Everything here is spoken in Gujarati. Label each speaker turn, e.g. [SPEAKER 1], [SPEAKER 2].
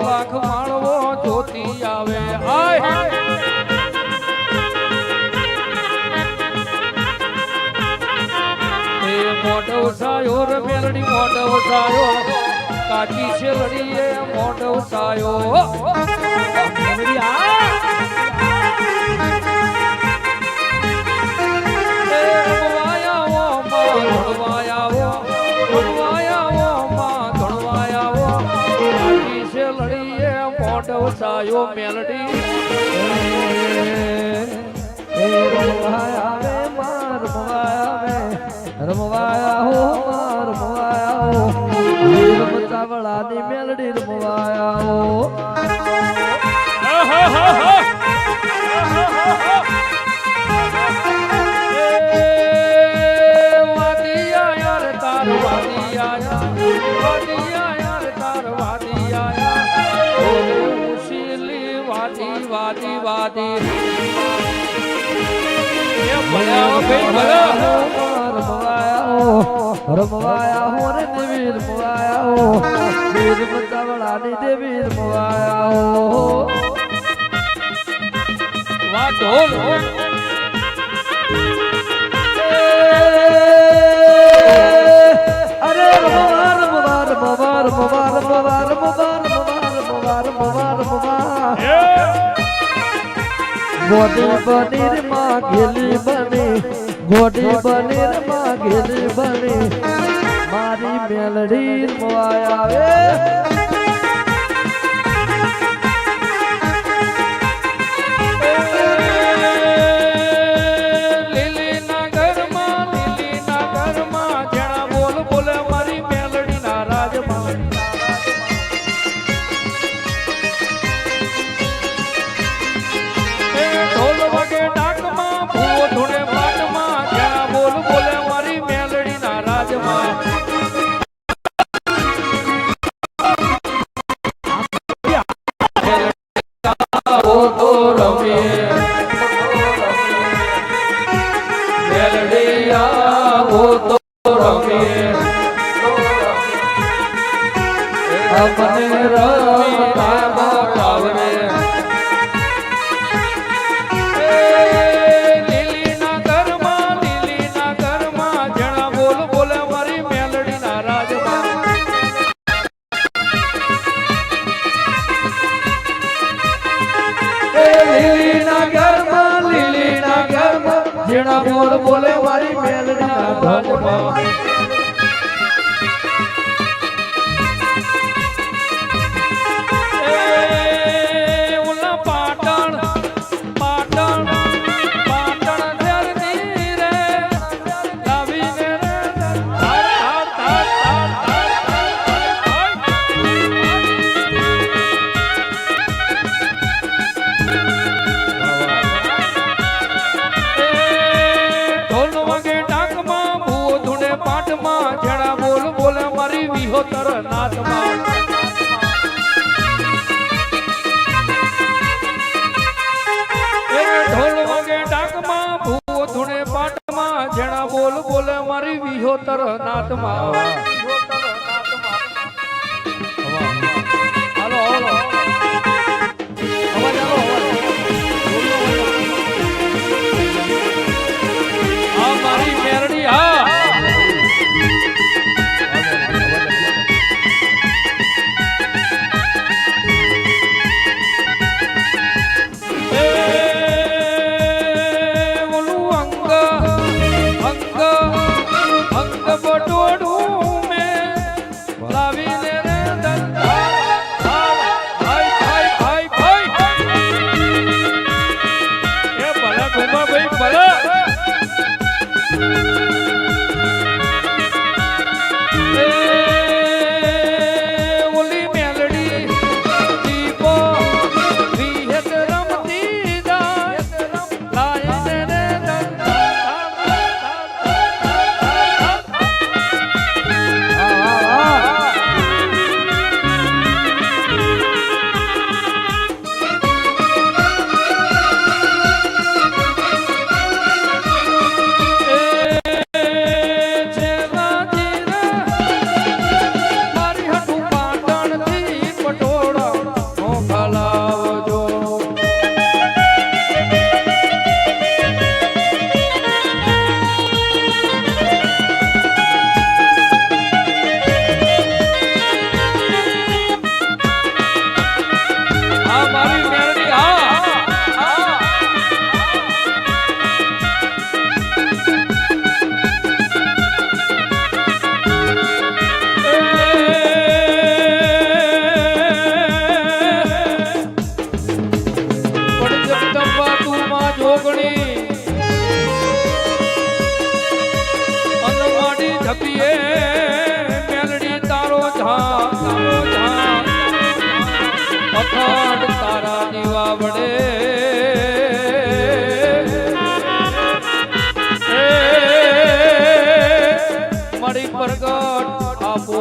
[SPEAKER 1] લાખ માળવો જોતી આવે આય એ મોઢો સાયો રે મેલડી મોઢો સાયો કાચી છે લડીએ મોઢો સાયો સાયો મેલડી રમવાયા રે માર રમવાયા હો માર રમવાયા હો રમતાવળાની મેલડી રમવાયા હો વાદિયા યાર તાર વાદિયા વાદી વાદી એ ભલા ભાઈ ભલા રમવાયા હો રે દેવી રમવાયા હો વીર બતાવળાની દેવી રમવાયા હો વાહ ઢોલ અરે રમવા રમવા રમવા રમવા રમવા રમવા ગોડી બની રે માં ઘેલી બની ગોડી બની રે માં ઘેલી બની મારી મેલડી રમવાયા રે લીલી ના ઘરમાં જણા બોલ બોલે મારી મેલડી ના રાજમાં ઢોલ વગે ડાકમાં ભૂવો ધૂણે પાટમાં જ્યાં બોલ બોલે મારી મેલડી ના રાજમાં મેલડી આવો તો રમીએ અમને રમતા બતાવરે જેણા બોલ બોલે મારી મેલડી ના ધનમાં ઓલા પાટણ ધરતી રે લાવીને પાટમાં જણા બોલ બોલે મારી વિહોતર નાથમાં ઢોલ વગે ડાકમાં ભૂવો ધૂણે પાટમાં જણા બોલ બોલે મારી વિહોતર નાથમાં હાલો હાલો અવાજ હાલો આ મારી મેરડી હા અંગ બટોડું
[SPEAKER 2] અખંડ તારા દીવા વડે મળી પ્રગટ આપો